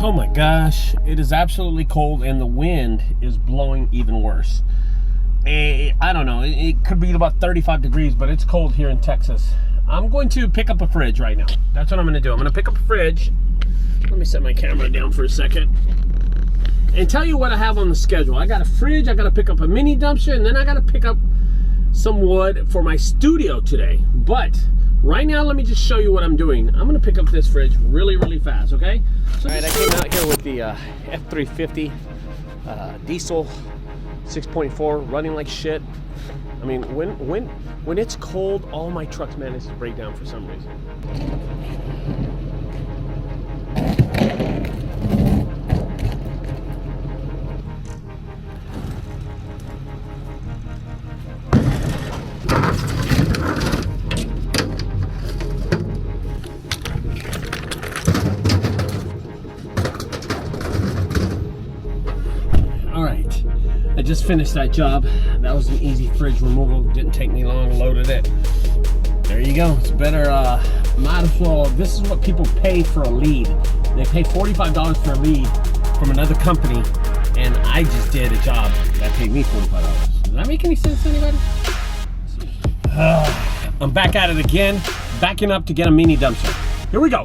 Oh my gosh, it is absolutely cold and the wind is blowing even worse. I don't know, it could be about 35 degrees, but it's cold here in Texas. I'm going to pick up a fridge right now. That's what I'm going to do. I'm going to pick up a fridge. Let me set my camera down for a second and tell you what I have on the schedule. I got a fridge, I got to pick up a mini dumpster, and then I got to pick up some wood for my studio today. But right now, let me just show you what I'm doing. I'm gonna pick up this fridge really, really fast, okay? So all right, I came out here with the F350 diesel 6.4 running like shit. I mean, when it's cold, all my trucks manage to break down for some reason. I just finished that job. That was an easy fridge removal. Didn't take me long, loaded it. There you go. It's better, might as well. This is what people pay for a lead. They pay $45 for a lead from another company, and I just did a job that paid me $45. Does that make any sense to anybody? I'm back at it again, backing up to get a mini dumpster. Here we go.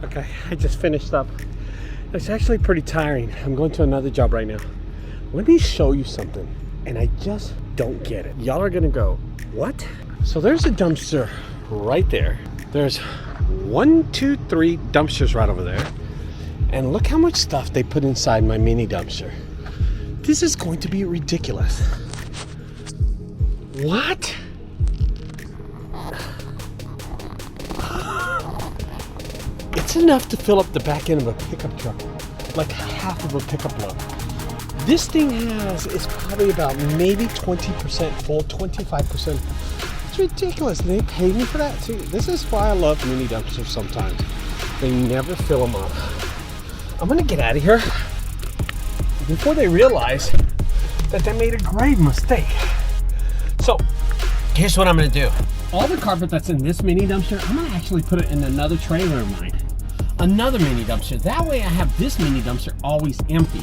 Okay, I just finished up. It's actually pretty tiring. I'm going to another job right now. Let me show you something, and I just don't get it. Y'all are gonna go, what? So there's a dumpster right there. There's 1, 2, 3 dumpsters right over there. And look how much stuff they put inside my mini dumpster. This is going to be ridiculous. What? It's enough to fill up the back end of a pickup truck, like half of a pickup load. This thing is probably about maybe 20% full, 25%. It's ridiculous. They pay me for that too. This is why I love mini dumpsters sometimes. They never fill them up. I'm gonna get out of here before they realize that they made a grave mistake. So here's what I'm gonna do. All the carpet that's in this mini dumpster, I'm gonna actually put it in another trailer of mine. Another mini dumpster. That way I have this mini dumpster always empty.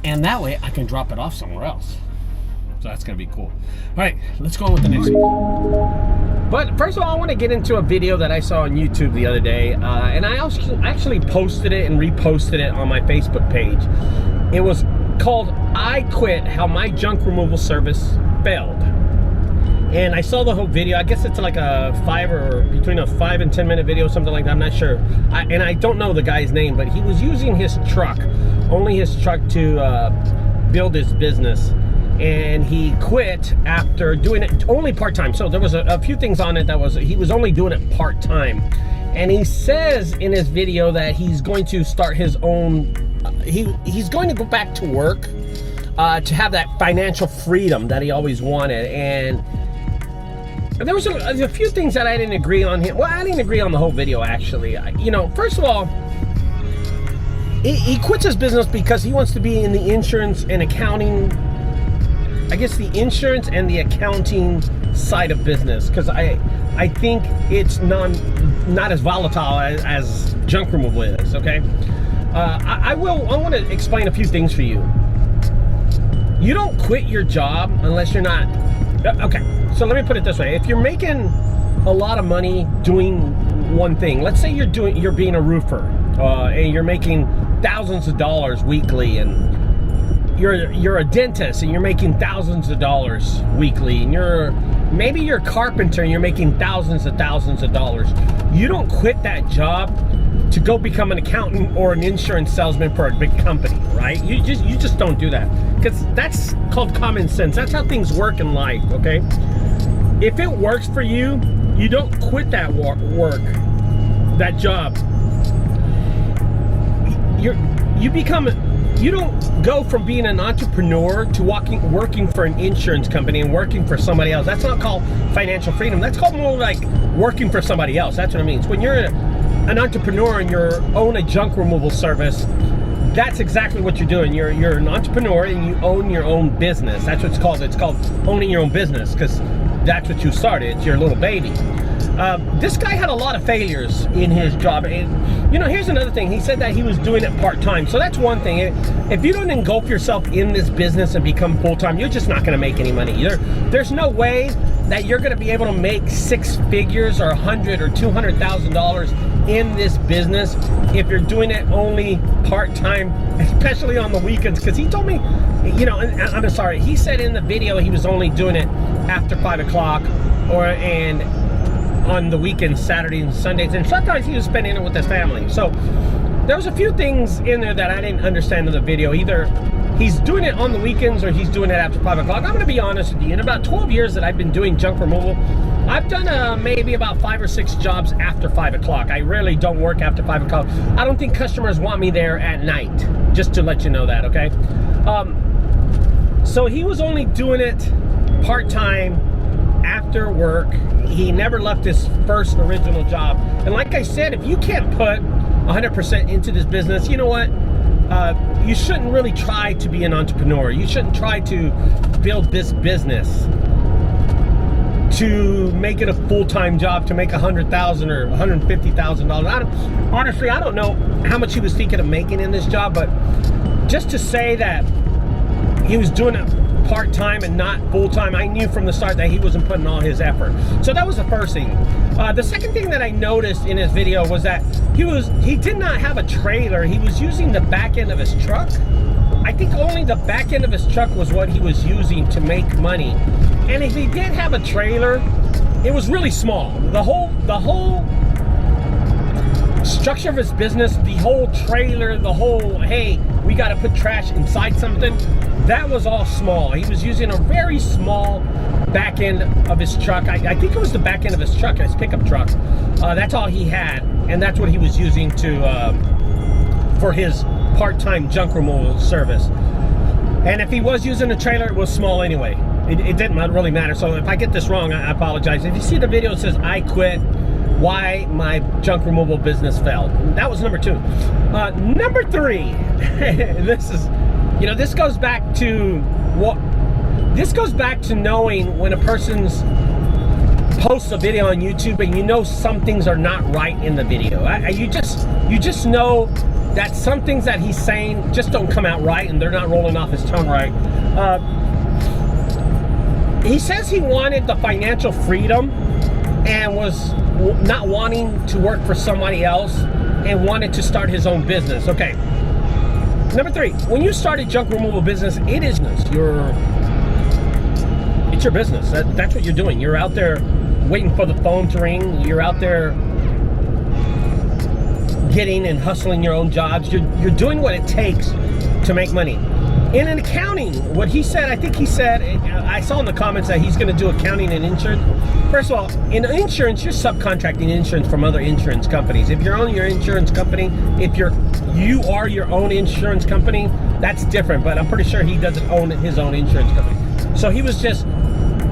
And that way I can drop it off somewhere else. So that's gonna be cool. All right, let's go on with the next one. But first of all, I wanna get into a video that I saw on YouTube the other day. And I actually posted it and reposted it on my Facebook page. It was called, I Quit How My Junk Removal Service Failed. And I saw the whole video. I guess it's like a between a 5 and 10 minute video, something like that. I'm not sure. And I don't know the guy's name, but he was using his truck, only his truck, to build his business. And he quit after doing it only part-time. So there was a few things on it he was only doing it part-time. And he says in his video that he's going to start his own, he's going to go back to work to have that financial freedom that he always wanted. And there was a few things that I didn't agree on him. Well, I didn't agree on the whole video, actually. You know, first of all, he quits his business because he wants to be in the insurance and accounting, I guess the insurance and the accounting side of business, because I think it's not as volatile as junk removal is, okay? I want to explain a few things for you. You don't quit your job unless you're not, okay, so let me put it this way. If you're making a lot of money doing one thing, let's say you're being a roofer, and you're making thousands of dollars weekly, and you're a dentist and you're making thousands of dollars weekly, and maybe you're a carpenter and you're making thousands of dollars. You don't quit that job to go become an accountant or an insurance salesman for a big company, right? You just don't do that, because that's called common sense. That's how things work in life, okay? If it works for you, you don't quit that work, that job. You don't go from being an entrepreneur to working for an insurance company and working for somebody else. That's not called financial freedom. That's called more like working for somebody else. That's what it means. When you're an entrepreneur and you own a junk removal service, that's exactly what you're doing. You're an entrepreneur and you own your own business. That's what it's called. It's called owning your own business, because that's what you started. It's your little baby. This guy had a lot of failures in his job, and here's another thing. He said that he was doing it part-time, so that's one thing. If you don't engulf yourself in this business and become full-time, you're just not going to make any money. There's no way that you're going to be able to make six figures or $100,000 or $200,000 in this business if you're doing it only part-time, especially on the weekends. Because he told me, I'm sorry, he said in the video he was only doing it after 5 o'clock and on the weekends, Saturdays and Sundays, and sometimes he was spending it with his family. So there was a few things in there that I didn't understand in the video. Either he's doing it on the weekends or he's doing it after 5 o'clock. I'm going to be honest with you. In about 12 years that I've been doing junk removal, I've done maybe about 5 or 6 jobs after 5 o'clock. I rarely don't work after 5 o'clock. I don't think customers want me there at night, just to let you know that, okay? So he was only doing it part-time after work. He never left his first original job. And like I said, if you can't put 100% into this business, you know what? You shouldn't really try to be an entrepreneur. You shouldn't try to build this business to make it a full-time job, to make $100,000 or $150,000. Honestly, I don't know how much he was thinking of making in this job, but just to say that he was doing it part-time and not full-time, I knew from the start that he wasn't putting all his effort. So that was the first thing. The second thing that I noticed in his video was that he did not have a trailer. He was using the back end of his truck. I think only the back end of his truck was what he was using to make money. And if he did have a trailer, it was really small. The whole structure of his business, the whole trailer, the whole, hey, we got to put trash inside something, that was all small. He was using a very small back end of his truck. I think it was the back end of his truck, his pickup truck. That's all he had, and that's what he was using for his part-time junk removal service. And if he was using a trailer, it was small anyway. It didn't really matter. So if I get this wrong, I apologize. If you see the video, it says, I quit, why my junk removal business failed. That was number 2. Number 3, this goes back to knowing when a person's posts a video on YouTube and some things are not right in the video. You just know that some things that he's saying just don't come out right, and they're not rolling off his tongue right. He says he wanted the financial freedom and was not wanting to work for somebody else and wanted to start his own business. Okay. Number 3, when you start a junk removal business, it's your business. That's what you're doing. You're out there waiting for the phone to ring. You're out there getting and hustling your own jobs. You're doing what it takes to make money. In an accounting, what he said, I saw in the comments that he's going to do accounting and insurance. First of all, in insurance, you're subcontracting insurance from other insurance companies. If you're on your insurance company, if you are your own insurance company, that's different. But I'm pretty sure he doesn't own his own insurance company. So he was just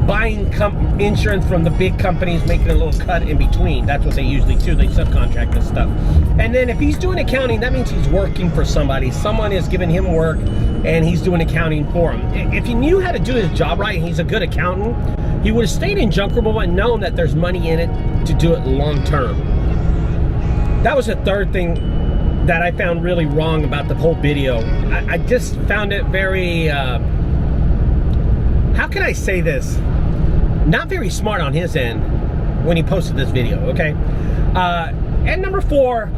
buying insurance from the big companies, making a little cut in between. That's what they usually do. They subcontract this stuff. And then if he's doing accounting, that means he's working for somebody. Someone is giving him work and he's doing accounting for him. If he knew how to do his job right and he's a good accountant, he would have stayed in junk removal and known that there's money in it to do it long term. That was the third thing that I found really wrong about the whole video. I just found it very, how can I say this? Not very smart on his end when he posted this video, okay? And number 4,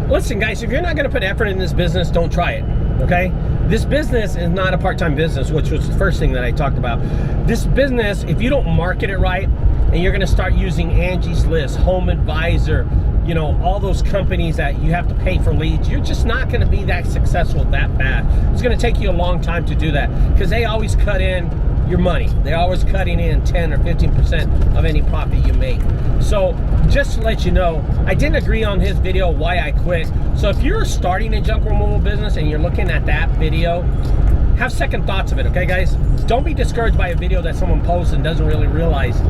listen guys, if you're not gonna put effort in this business, don't try it, okay? This business is not a part-time business, which was the first thing that I talked about. This business, if you don't market it right, and you're gonna start using Angie's List, Home Advisor, you know, all those companies that you have to pay for leads, you're just not gonna be that successful that fast. It's gonna take you a long time to do that because they always cut in your money. They're always cutting in 10 or 15% of any profit you make. So just to let you know, I didn't agree on his video why I quit. So if you're starting a junk removal business and you're looking at that video, have second thoughts of it, okay guys? Don't be discouraged by a video that someone posts and doesn't really realize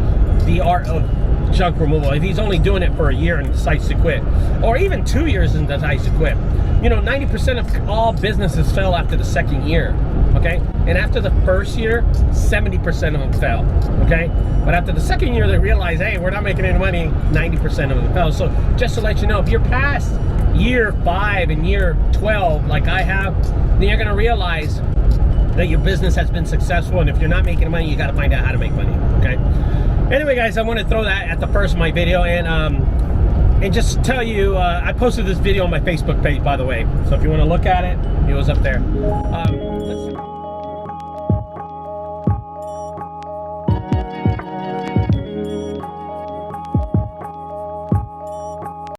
the art of junk removal. If he's only doing it for a year and decides to quit, or even 2 years and decides to quit. You know, 90% of all businesses fail after the second year, okay? And after the first year, 70% of them fail, okay? But after the second year, they realize, hey, we're not making any money, 90% of them fail. So just to let you know, if you're past year 5 and year 12, like I have, then you're gonna realize that your business has been successful, and if you're not making money, you gotta find out how to make money, okay? Anyway, guys, I want to throw that at the first of my video, and just tell you, I posted this video on my Facebook page, by the way. So if you want to look at it, it was up there. Let's